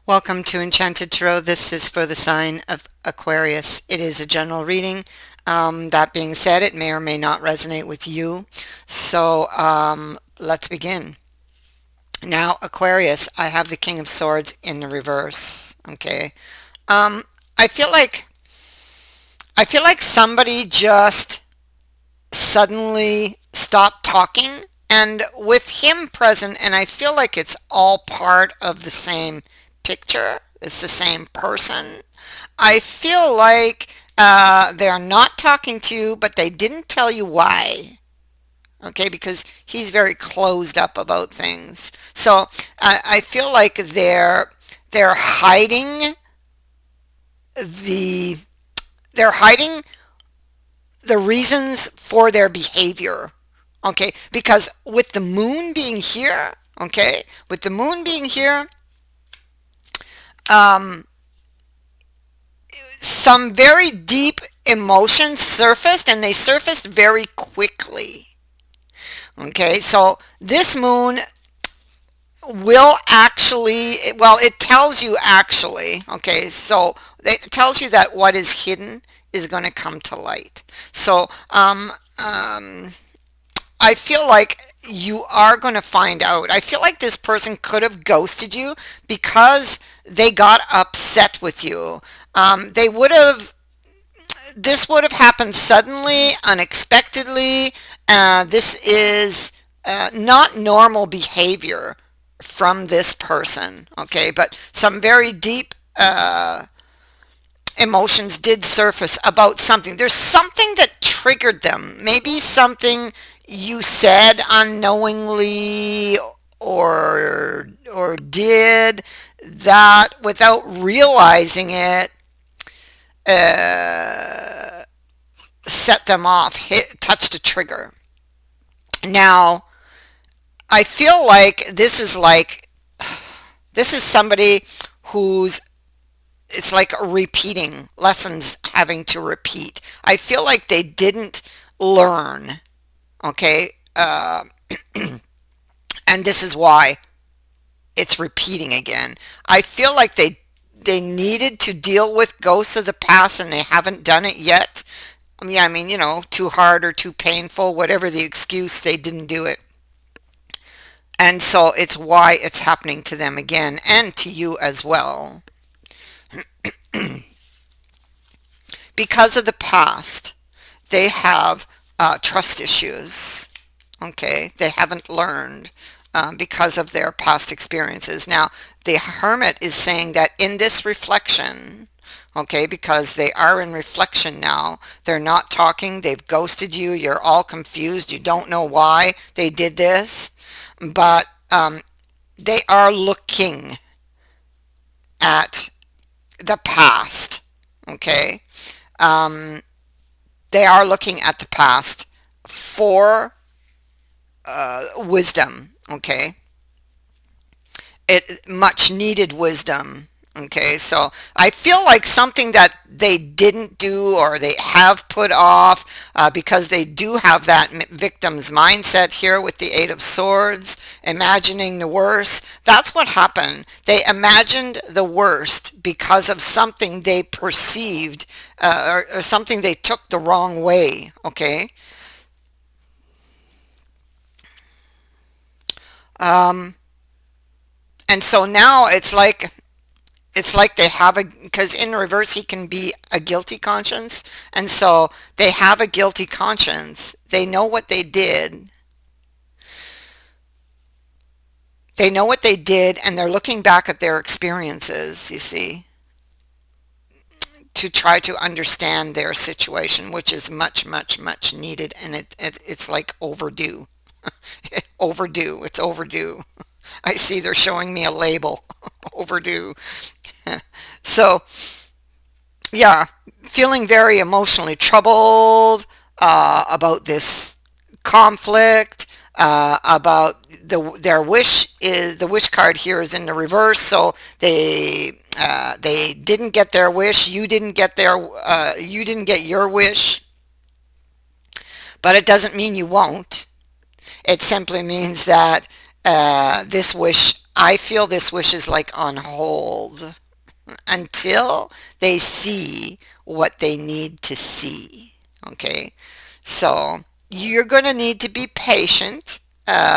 Welcome to Enchanted Tarot. This is for the sign of Aquarius. It is a general reading. That being said, it may or may not resonate with you. So let's begin. Now, Aquarius, I have the King of Swords in the reverse. Okay. Um, I feel like somebody just suddenly stopped talking, and with him present, and I feel like it's all part of the same picture. It's the same person. I feel like they're not talking to you, but they didn't tell you why. Okay, because he's very closed up about things. So I feel like they're hiding the they're hiding the reasons for their behavior. Okay, because with the moon being here, okay, with the moon being here, um, some very deep emotions surfaced, and they surfaced very quickly. Okay, so this moon will actually, well, it tells you actually, okay, so it tells you that what is hidden is going to come to light. So um, I feel like you are going to find out. I feel like this person could have ghosted you because they got upset with you. They would have, this would have happened suddenly, unexpectedly. This is not normal behavior from this person, okay? But some very deep emotions did surface about something. There's something that triggered them. Maybe something you said unknowingly or did that without realizing it uh, set them off, touched a trigger. Now, I feel like this is somebody who's it's like repeating lessons, having to repeat. I feel like they didn't learn, okay? And this is why it's repeating again. I feel like they needed to deal with ghosts of the past and they haven't done it yet. I mean, too hard or too painful, whatever the excuse, they didn't do it. And so it's why it's happening to them again and to you as well. Because of the past, they have trust issues. Okay, they haven't learned because of their past experiences. Now, the Hermit is saying that in this reflection, okay, because they are in reflection now, they're not talking, they've ghosted you, you're all confused, you don't know why they did this, but they are looking at the past, okay? Um, they are looking at the past for wisdom, okay? It much needed wisdom, okay? So I feel like something that they didn't do or they have put off because they do have that victim's mindset here with the Eight of Swords, imagining the worst. That's what happened. They imagined the worst because of something they perceived or something they took the wrong way, okay? Um, and so now it's like they have a, because in reverse he can be a guilty conscience, and so they have a guilty conscience. They know what they did. They know what they did, and they're looking back at their experiences, you see, to try to understand their situation, which is much, much, much needed, and it's like overdue. Overdue. It's overdue. I see they're showing me a label. Overdue. So, yeah, feeling very emotionally troubled about this conflict, about their wish is the wish card here is in the reverse, so they didn't get their wish. You didn't get your wish, but it doesn't mean you won't. It simply means that this wish I feel this wish is like on hold until they see what they need to see. Okay, so you're going to need to be patient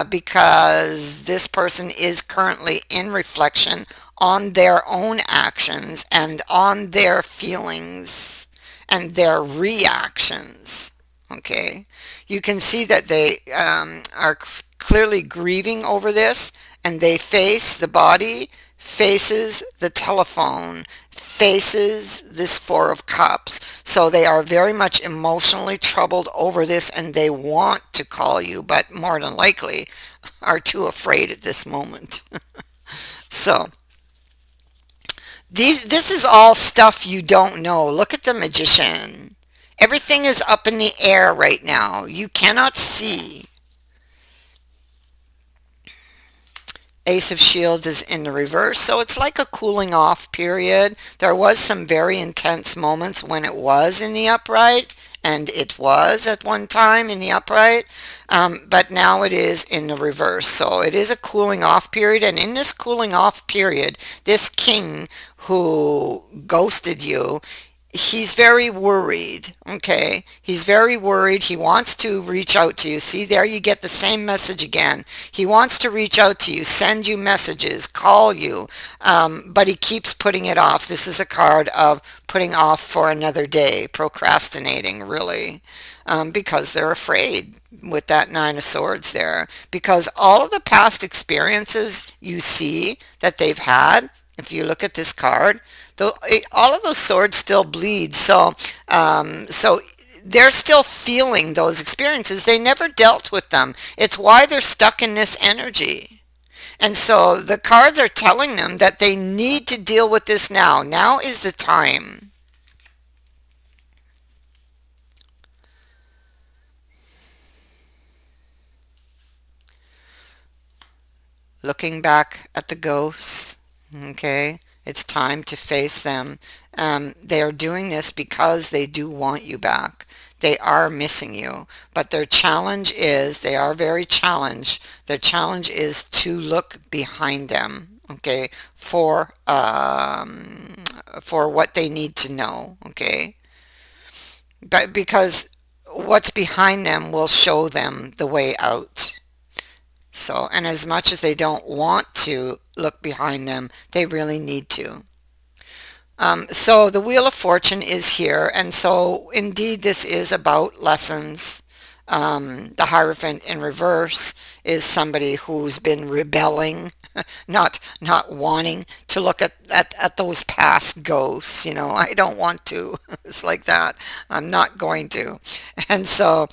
because this person is currently in reflection on their own actions and on their feelings and their reactions. Okay, you can see that they are clearly grieving over this, and they face the body, faces the telephone, faces this Four of Cups. So they are very much emotionally troubled over this, and they want to call you, but more than likely are too afraid at this moment. So this is all stuff you don't know. Look at the Magician. Everything is up in the air right now. You cannot see. Ace of Shields is in the reverse, so it's like a cooling off period. There was some very intense moments when it was in the upright, and it was at one time in the upright, but now it is in the reverse. So it is a cooling off period, and in this cooling off period, this king who ghosted you, he's very worried. Okay, he's very worried. He wants to reach out to you. See, there you get the same message again. He wants to reach out to you, send you messages, call you, but he keeps putting it off. This is a card of putting off for another day, procrastinating, really, because they're afraid with that Nine of Swords there, because all of the past experiences you see that they've had, if you look at this card, though, all of those swords still bleed. So they're still feeling those experiences. They never dealt with them. It's why they're stuck in this energy. And so the cards are telling them that they need to deal with this now. Now is the time. Looking back at the ghosts, okay, it's time to face them. They are doing this because they do want you back. They are missing you, but their challenge is, they are very challenged. Their challenge is to look behind them, okay, for what they need to know, okay, but because what's behind them will show them the way out. So, and as much as they don't want to look behind them, they really need to. So the Wheel of Fortune is here, and so indeed this is about lessons. The Hierophant in reverse is somebody who's been rebelling, not wanting to look at those past ghosts. I don't want to. It's like that. I'm not going to. And so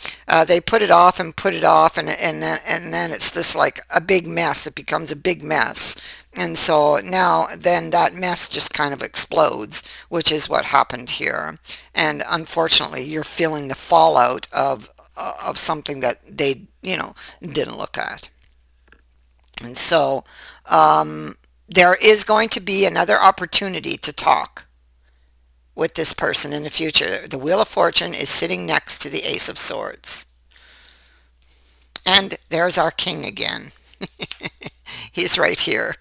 they put it off and put it off, and then it's just like a big mess. It becomes a big mess. And so now then that mess just kind of explodes, which is what happened here. And unfortunately, you're feeling the fallout of something that they, didn't look at. And so there is going to be another opportunity to talk with this person in the future. The Wheel of Fortune is sitting next to the Ace of Swords. And there's our king again. He's right here.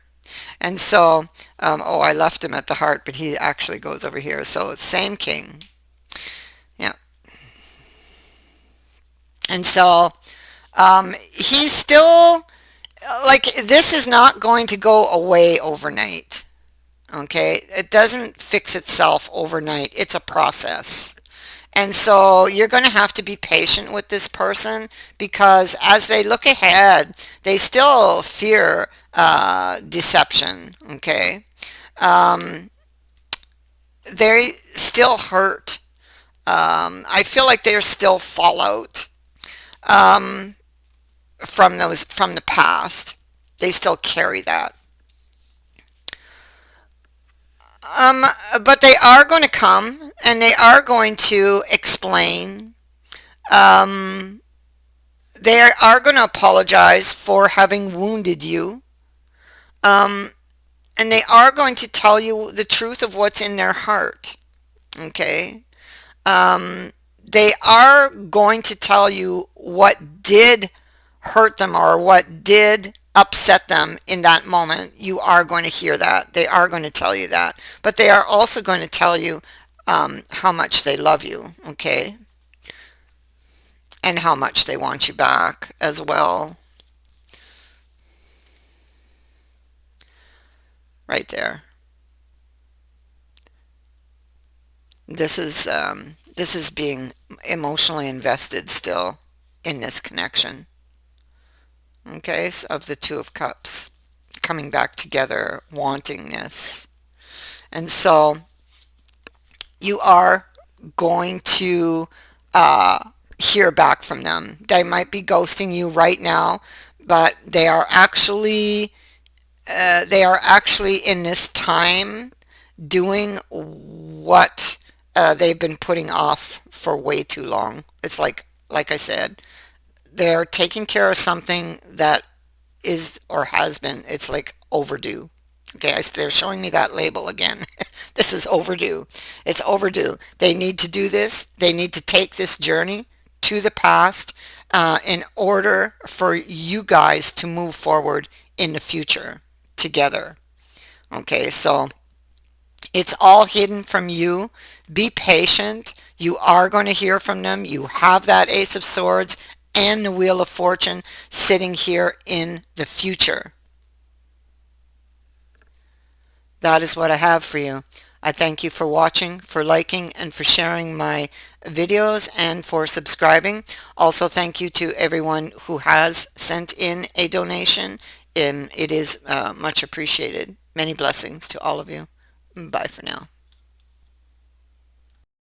And so, oh, I left him at the heart, but he actually goes over here. So same king. Yeah. And so he's still, like, this is not going to go away overnight. Okay. It doesn't fix itself overnight. It's a process. And so you're going to have to be patient with this person, because as they look ahead, they still fear deception. Okay. Um, they still hurt. I feel like there's still fallout um, from the past. They still carry that. Um, but they are going to come, and they are going to explain. Um, they are going to apologize for having wounded you. Um, and they are going to tell you the truth of what's in their heart. Okay. They are going to tell you what did hurt them, or what did upset them in that moment, you are going to hear that. They are going to tell you that. But they are also going to tell you how much they love you, okay? And how much they want you back as well. Right there. This is being emotionally invested still in this connection. Okay, so of the Two of Cups coming back together, wanting this. And so you are going to hear back from them. They might be ghosting you right now, but they are actually in this time doing what they've been putting off for way too long. It's like I said, they're taking care of something that is or has been, it's like overdue. Okay, they're showing me that label again. This is overdue. It's overdue. They need to do this. They need to take this journey to the past in order for you guys to move forward in the future together. Okay, so it's all hidden from you. Be patient. You are going to hear from them. You have that Ace of Swords and the Wheel of Fortune sitting here in the future. That is what I have for you. I thank you for watching, for liking, and for sharing my videos, and for subscribing. Also, thank you to everyone who has sent in a donation. It is much appreciated. Many blessings to all of you. Bye for now.